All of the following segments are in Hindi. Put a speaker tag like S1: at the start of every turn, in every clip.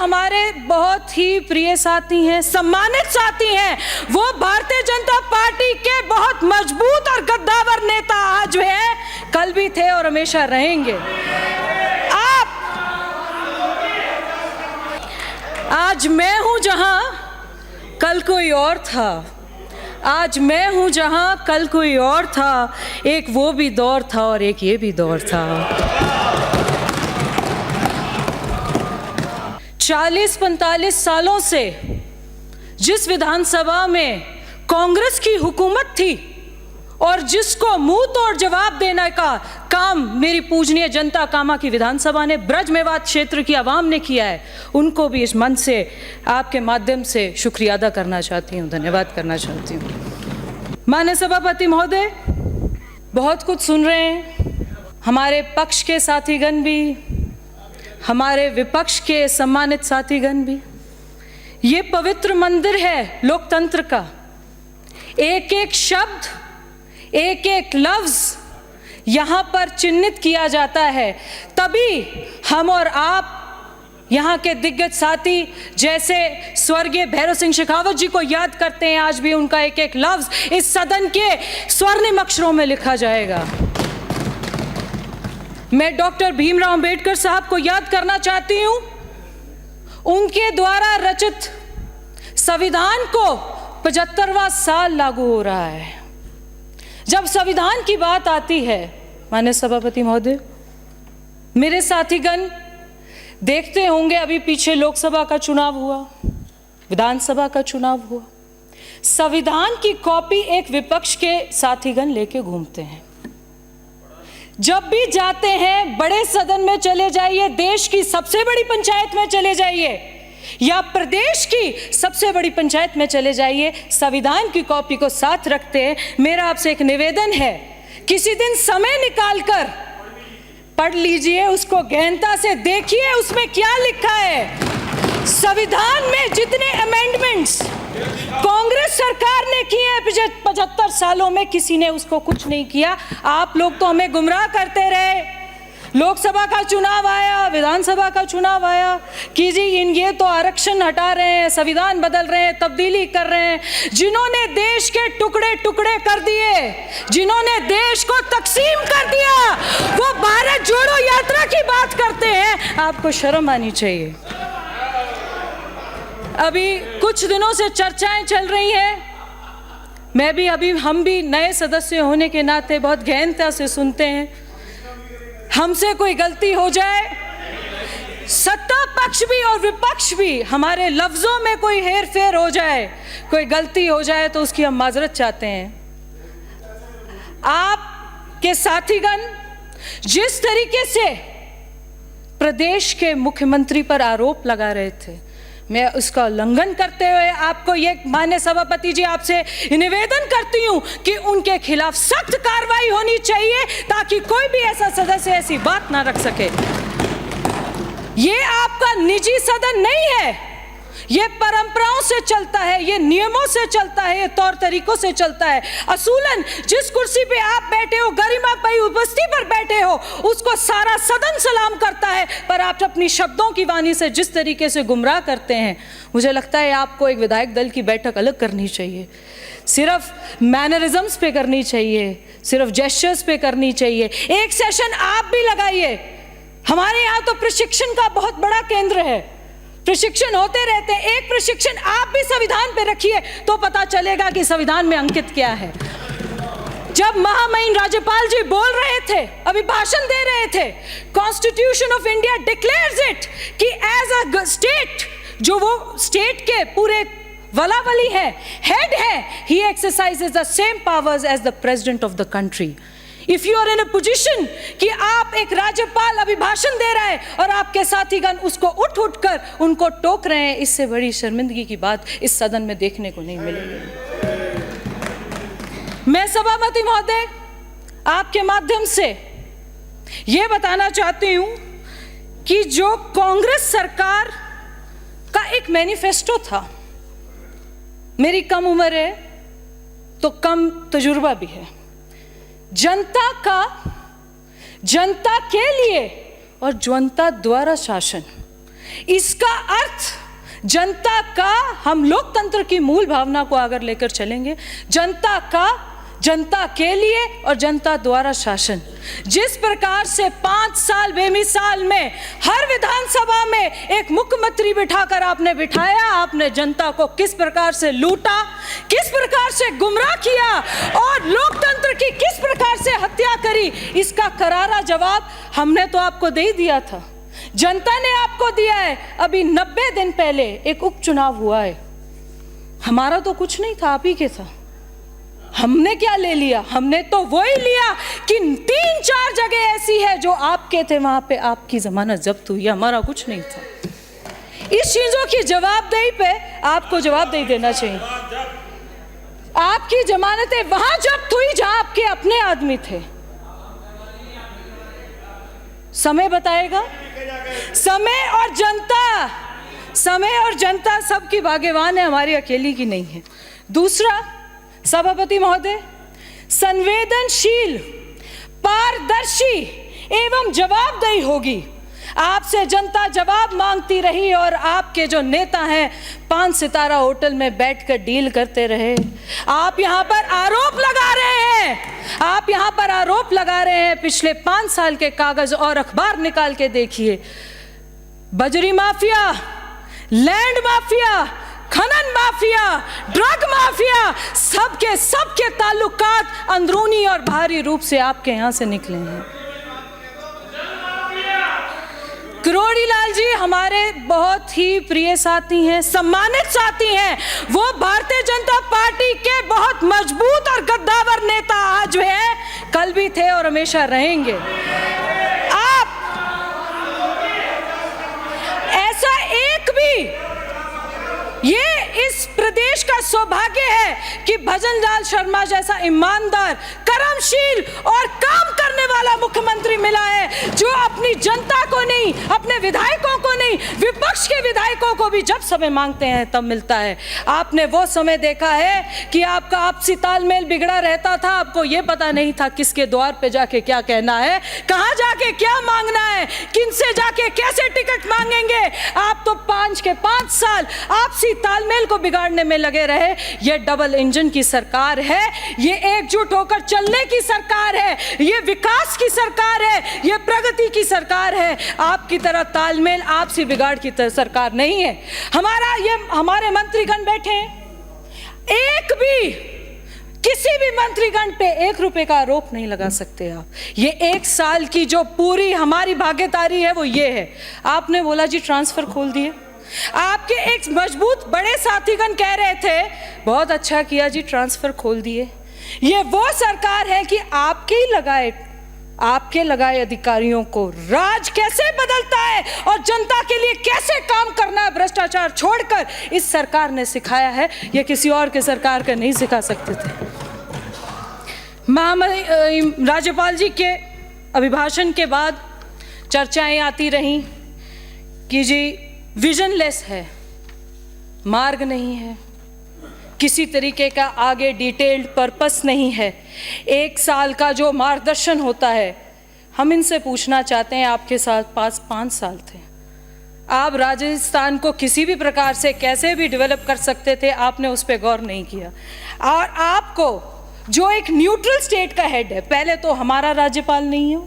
S1: हमारे बहुत ही प्रिय साथी हैं, सम्मानित साथी हैं। वो भारतीय जनता पार्टी के बहुत मजबूत और गद्दावर नेता आज है, कल भी थे और हमेशा रहेंगे। आज मैं हूं जहां कल कोई और था, आज मैं हूं जहां कल कोई और था। एक वो भी दौर था और एक ये भी दौर था। 40-45 सालों से जिस विधानसभा में कांग्रेस की हुकूमत थी और जिसको मुंह तोड़ जवाब देने का काम मेरी पूजनीय जनता कामा की विधानसभा ने, ब्रज मेवात क्षेत्र की आवाम ने किया है, उनको भी इस मंच से आपके माध्यम से शुक्रिया अदा करना चाहती हूँ, धन्यवाद करना चाहती हूँ। माननीय सभापति महोदय, बहुत कुछ सुन रहे हैं, हमारे पक्ष के साथीगण भी, हमारे विपक्ष के सम्मानित साथीगण भी। ये पवित्र मंदिर है लोकतंत्र का। एक एक शब्द, एक एक लफ्ज यहाँ पर चिन्हित किया जाता है, तभी हम और आप यहाँ के दिग्गज साथी जैसे स्वर्गीय भैरव सिंह शेखावत जी को याद करते हैं। आज भी उनका एक एक लफ्ज इस सदन के स्वर्णिम अक्षरों में लिखा जाएगा। मैं डॉक्टर भीमराव अंबेडकर साहब को याद करना चाहती हूँ। उनके द्वारा रचित संविधान को 75वां साल लागू हो रहा है। जब संविधान की बात आती है माननीय सभापति महोदय, मेरे साथीगण देखते होंगे, अभी पीछे लोकसभा का चुनाव हुआ, विधानसभा का चुनाव हुआ, संविधान की कॉपी एक विपक्ष के साथीगण लेके घूमते हैं। जब भी जाते हैं बड़े सदन में चले जाइए, देश की सबसे बड़ी पंचायत में चले जाइए या प्रदेश की सबसे बड़ी पंचायत में चले जाइए, संविधान की कॉपी को साथ रखते हैं। मेरा आपसे एक निवेदन है, किसी दिन समय निकालकर पढ़ लीजिए, उसको गहनता से देखिए, उसमें क्या लिखा है। संविधान में जितने अमेंडमेंट्स कांग्रेस सरकार ने किए हैं 75 सालों में, किसी ने उसको कुछ नहीं किया। आप लोग तो हमें गुमराह करते रहे। लोकसभा का चुनाव आया, विधानसभा का चुनाव आया कि जी ये तो आरक्षण हटा रहे हैं, संविधान बदल रहे हैं, तब्दीली कर रहे हैं। जिन्होंने देश के टुकड़े टुकड़े कर दिए, जिन्होंने देश को तकसीम कर दिया, वो भारत जोड़ो यात्रा की बात करते हैं। आपको शर्म आनी चाहिए। अभी कुछ दिनों से चर्चाएं चल रही हैं, मैं भी हम भी नए सदस्य होने के नाते बहुत गहनता से सुनते हैं। हमसे कोई गलती हो जाए, सत्ता पक्ष भी और विपक्ष भी, हमारे लफ्जों में कोई हेर फेर हो जाए, कोई गलती हो जाए तो उसकी हम माजरत चाहते हैं। आपके साथीगण जिस तरीके से प्रदेश के मुख्यमंत्री पर आरोप लगा रहे थे, मैं उसका उल्लंघन करते हुए आपको ये माननीय सभापति जी आपसे निवेदन करती हूं कि उनके खिलाफ सख्त कार्रवाई होनी चाहिए, ताकि कोई भी ऐसा सदस्य ऐसी बात ना रख सके। ये आपका निजी सदन नहीं है, ये परंपराओं से चलता है, ये नियमों से चलता है, ये तौर तरीकों से चलता है। असूलन जिस कुर्सी पे आप बैठे हो, गरिमा पाई उपस्थिति पर बैठे हो, उसको सारा सदन सलाम करता है, पर आप अपनी शब्दों की वाणी से जिस तरीके से गुमराह करते हैं, मुझे लगता है आपको एक विधायक दल की बैठक अलग करनी चाहिए। सिर्फ मैनरिज्म्स पे करनी चाहिए, सिर्फ जेस्चर्स पे करनी चाहिए। एक सेशन आप भी लगाइए। हमारे यहाँ तो प्रशिक्षण का बहुत बड़ा केंद्र है, प्रशिक्षण होते रहते हैं। एक प्रशिक्षण आप भी संविधान पे रखिए तो पता चलेगा कि संविधान में अंकित क्या है। जब महामहिम राज्यपाल जी बोल रहे थे, अभी भाषण दे रहे थे, constitution of India declares it कि एज अ स्टेट, जो वो स्टेट के पूरे वलावली है, हेड है, he exercises the same powers as the president of the country. If you are in a position कि आप एक राज्यपाल अभी भाषण दे रहे हैं और आपके साथीगण उसको उठ कर उनको टोक रहे हैं, इससे बड़ी शर्मिंदगी की बात इस सदन में देखने को नहीं मिलेगी। मैं सभापति महोदय आपके माध्यम से यह बताना चाहती हूं कि जो कांग्रेस सरकार का एक मैनिफेस्टो था, मेरी कम उम्र है तो कम तजुर्बा भी है, जनता का, जनता के लिए और जनता द्वारा शासन, इसका अर्थ जनता का, हम लोकतंत्र की मूल भावना को अगर लेकर चलेंगे, जनता का, जनता के लिए और जनता द्वारा शासन। जिस प्रकार से 5 साल बेमिसाल में हर विधानसभा में एक मुख्यमंत्री बिठाकर आपने बिठाया, आपने जनता को किस प्रकार से लूटा, किस प्रकार से गुमराह किया और लोकतंत्र की किस प्रकार से हत्या करी, इसका करारा जवाब हमने तो आपको दे ही दिया था, जनता ने आपको दिया है। अभी 90 दिन पहले एक उपचुनाव हुआ है, हमारा तो कुछ नहीं था, आप ही के था। हमने क्या ले लिया? हमने तो वही लिया कि 3-4 जगह ऐसी है जो आपके थे, वहां पे आपकी जमानत जब्त हुई, हमारा कुछ नहीं था। इस चीजों की जवाबदेही पे आपको जवाबदेही देना चाहिए। आपकी जमानतें वहां जब्त हुई जहां आपके अपने आदमी थे। समय बताएगा, समय और जनता सबकी भाग्यवान है, हमारी अकेली की नहीं है। दूसरा, सभापति महोदय, संवेदनशील, पारदर्शी एवं जवाबदेही होगी। आपसे जनता जवाब मांगती रही और आपके जो नेता हैं 5 सितारा होटल में बैठकर डील करते रहे। आप यहाँ पर आरोप लगा रहे हैं, पिछले 5 साल के कागज और अखबार निकाल के देखिए। बजरी माफिया, लैंड माफिया, खनन माफिया, ड्रग माफिया, सबके ताल्लुकात अंदरूनी और बाहरी रूप से आपके यहां से निकले हैं। किरोड़ी लाल जी हमारे बहुत ही प्रिय साथी हैं, सम्मानित साथी हैं। वो भारतीय जनता पार्टी के बहुत मजबूत और गद्दावर नेता आज हैं, कल भी थे और हमेशा रहेंगे। आप ऐसा एक भी, ये इस प्रदेश का सौभाग्य है कि भजन लाल शर्मा जैसा ईमानदार, कर्मशील और काम करने वाला मुख्यमंत्री मिला है, जो अपनी जनता को नहीं, अपने विधायकों को नहीं, विपक्ष के विधायकों को भी जब समय मांगते हैं तब मिलता है। आपने वो समय देखा है कि आपका आपसी तालमेल बिगड़ा रहता था, आपको ये पता नहीं था किसके द्वार पे जाके क्या कहना है, कहां जाके क्या मांगना है, किनसे जाके कैसे टिकट मांगेंगे। आप तो 5 साल आपसी तालमेल को बिगाड़ने में लगे रहे। ये डबल इंजन की सरकार है, ये एकजुट होकर चलने की सरकार है, ये विकास की सरकार है, ये प्रगति की सरकार है। आपकी तरह तालमेल, आपसी बिगाड़ की तरह सरकार नहीं है। हमारे मंत्रीगण बैठे हैं, एक भी, किसी भी मंत्रीगण पे 1 रुपए का आरोप नहीं लगा सकते आप। ये 1 साल की जो पूरी हमारी भागीदारी है वो ये है। आपने बोला जी ट्रांसफर खोल दिए, आपके एक मजबूत बड़े साथीगण कह रहे थे बहुत अच्छा किया जी ट्रांसफर खोल दिए। ये वो सरकार है कि आपके लगाए अधिकारियों को राज कैसे बदलता है और जनता के लिए कैसे काम करना है, भ्रष्टाचार छोड़कर, इस सरकार ने सिखाया है। ये किसी और के सरकार का नहीं सिखा सकते थे। राज्यपाल जी के अभिभाषण के बाद चर्चाएं आती रहीं कि जी विजनलेस है, मार्ग नहीं है, किसी तरीके का आगे डिटेल्ड पर्पस नहीं है, 1 साल का जो मार्गदर्शन होता है। हम इनसे पूछना चाहते हैं, आपके साथ 5 साल थे, आप राजस्थान को किसी भी प्रकार से कैसे भी डेवलप कर सकते थे, आपने उस पर गौर नहीं किया। और आपको जो एक न्यूट्रल स्टेट का हेड है, पहले तो हमारा राज्यपाल नहीं है,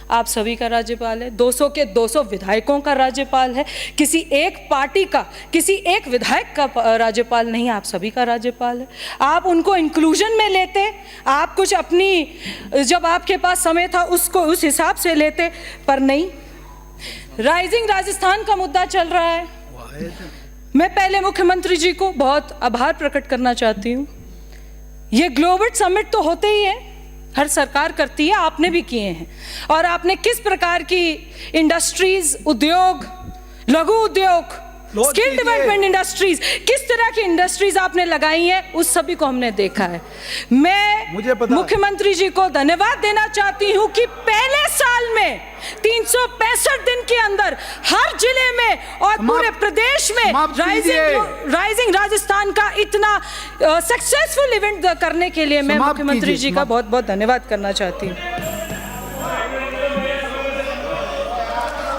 S1: आप सभी का राज्यपाल है, 200 के 200 विधायकों का राज्यपाल है, किसी एक पार्टी का, किसी एक विधायक का राज्यपाल नहीं, आप सभी का राज्यपाल है। आप उनको इंक्लूजन में लेते, आप कुछ अपनी, जब आपके पास समय था उसको उस हिसाब से लेते, पर नहीं। राइजिंग राजस्थान का मुद्दा चल रहा है, मैं पहले मुख्यमंत्री जी को बहुत आभार प्रकट करना चाहती हूँ। ये ग्लोबल समिट तो होते ही है, हर सरकार करती है, आपने भी किए हैं, और आपने किस प्रकार की इंडस्ट्रीज, उद्योग, लघु उद्योग, स्किल डेवलपमेंट इंडस्ट्रीज, किस तरह की इंडस्ट्रीज आपने लगाई हैं, उस सभी को हमने देखा है। मैं मुख्यमंत्री जी को धन्यवाद देना चाहती हूं कि पहले साल में 365 दिन के अंदर हर जिले में और पूरे प्रदेश में राइजिंग राजस्थान का इतना सक्सेसफुल इवेंट करने के लिए मैं मुख्यमंत्री जी का बहुत बहुत धन्यवाद करना चाहती हूँ।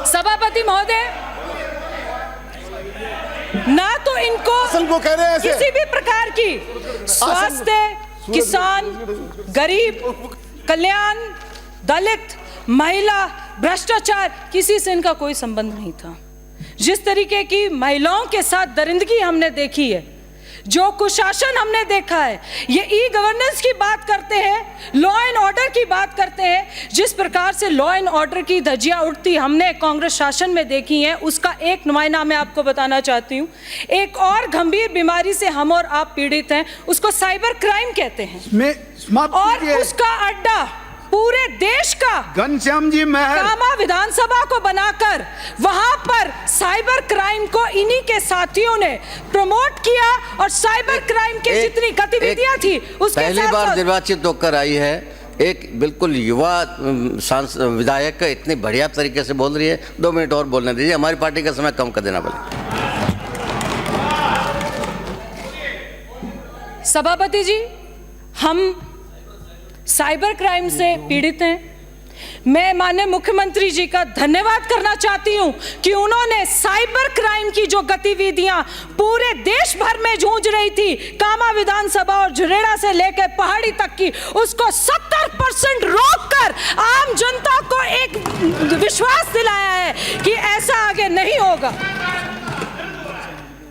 S1: सभापति महोदय, ना तो इनको
S2: को कह रहे हैं ऐसे।
S1: किसी भी प्रकार की स्वास्थ्य, किसान, गरीब कल्याण, दलित, महिला, भ्रष्टाचार, किसी से इनका कोई संबंध नहीं था। जिस तरीके की महिलाओं के साथ दरिंदगी हमने देखी है, जो कुशासन हमने देखा है, ये ई गवर्नेंस की बात करते हैं, लॉ एंड ऑर्डर की बात करते हैं, जिस प्रकार से लॉ एंड ऑर्डर की धज्जियां उड़ती हमने कांग्रेस शासन में देखी हैं, उसका एक नुमाइंदा मैं आपको बताना चाहती हूँ। एक और गंभीर बीमारी से हम और आप पीड़ित हैं, उसको साइबर क्राइम कहते हैं, और उसका अड्डा पूरे देश का
S3: घनश्याम जी
S1: कामा विधानसभा को बनाकर वहां पर साइबर क्राइम को इन्हीं के साथियों ने प्रमोट किया, और साइबर क्राइम की जितनी गतिविधियां थी उसके
S4: पहली बार निर्वाचित होकर आई है, एक बिल्कुल युवा विधायक इतनी बढ़िया तरीके से बोल रही है। 2 मिनट और बोलने दीजिए, हमारी पार्टी का समय कम कर देना बोले।
S1: सभापति जी, हम साइबर क्राइम से पीड़ित हैं। मैं माननीय मुख्यमंत्री जी का धन्यवाद करना चाहती हूं कि उन्होंने साइबर क्राइम की जो गतिविधियां पूरे देश भर में जूझ रही थी, कामा विधानसभा और झुरेड़ा से लेकर पहाड़ी तक की, उसको 70% रोककर आम जनता को एक विश्वास दिलाया है कि ऐसा आगे नहीं होगा।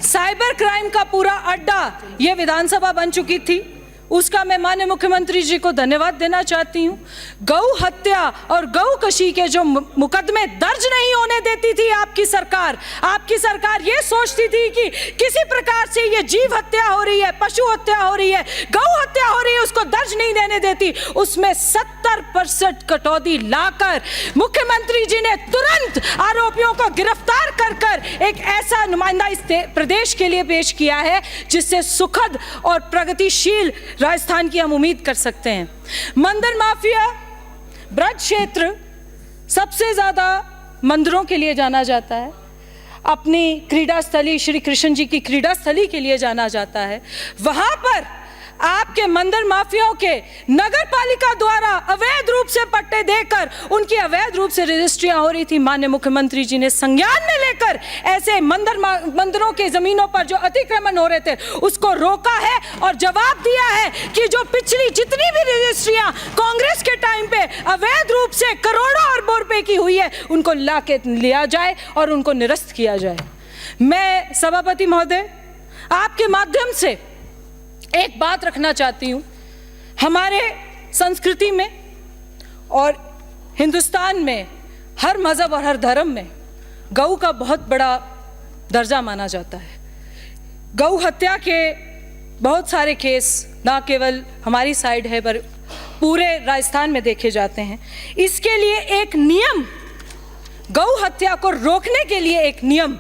S1: साइबर क्राइम का पूरा अड्डा ये विधानसभा बन चुकी थी, उसका मैं माननीय मुख्यमंत्री जी को धन्यवाद देना चाहती हूँ। गौ हत्या और गौ कशी के जो मुकदमे दर्ज नहीं होने देती थी आपकी सरकार ये सोचती थी कि किसी प्रकार से ये जीव हत्या हो रही है, पशु हत्या हो रही है, गौ हत्या हो रही है, उसको दर्ज नहीं देने देती। उसमें 70% कटौती लाकर मुख्यमंत्री जी ने तुरंत आरोपियों को गिरफ्तार कर एक ऐसा नुमाइंदा इस प्रदेश के लिए पेश किया है जिससे सुखद और प्रगतिशील राजस्थान की हम उम्मीद कर सकते हैं। मंदिर माफिया, ब्रज क्षेत्र सबसे ज्यादा मंदिरों के लिए जाना जाता है, अपनी क्रीड़ा स्थली श्री कृष्ण जी की क्रीड़ा स्थली के लिए जाना जाता है। वहां पर आपके मंदिर माफियाओं के नगर पालिका द्वारा अवैध रूप से पट्टे देकर उनकी अवैध रूप से रजिस्ट्रियां हो रही थी। माननीय मुख्यमंत्री जी ने संज्ञान में लेकर ऐसे मंदिरों के जमीनों पर जो अतिक्रमण हो रहे थे उसको रोका है और जवाब दिया है कि जो पिछली जितनी भी रजिस्ट्रियां कांग्रेस के टाइम पे अवैध रूप से करोड़ों अरबों रुपए की हुई है उनको लाके लिया जाए और उनको निरस्त किया जाए। मैं सभापति महोदय आपके माध्यम से एक बात रखना चाहती हूँ। हमारे संस्कृति में और हिंदुस्तान में हर मज़हब और हर धर्म में गौ का बहुत बड़ा दर्जा माना जाता है। गौ हत्या के बहुत सारे केस ना केवल हमारी साइड है पर पूरे राजस्थान में देखे जाते हैं। इसके लिए एक नियम, गौ हत्या को रोकने के लिए एक नियम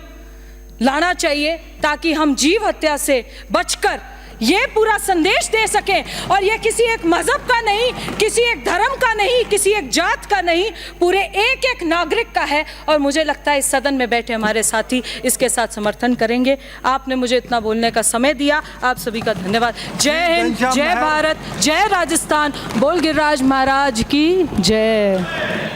S1: लाना चाहिए ताकि हम जीव हत्या से बचकर ये पूरा संदेश दे सकें। और ये किसी एक मजहब का नहीं, किसी एक धर्म का नहीं, किसी एक जात का नहीं, पूरे एक एक नागरिक का है। और मुझे लगता है इस सदन में बैठे हमारे साथी इसके साथ समर्थन करेंगे। आपने मुझे इतना बोलने का समय दिया, आप सभी का धन्यवाद। जय हिंद, जय भारत, जय राजस्थान, बोल गिरिराज महाराज की जय।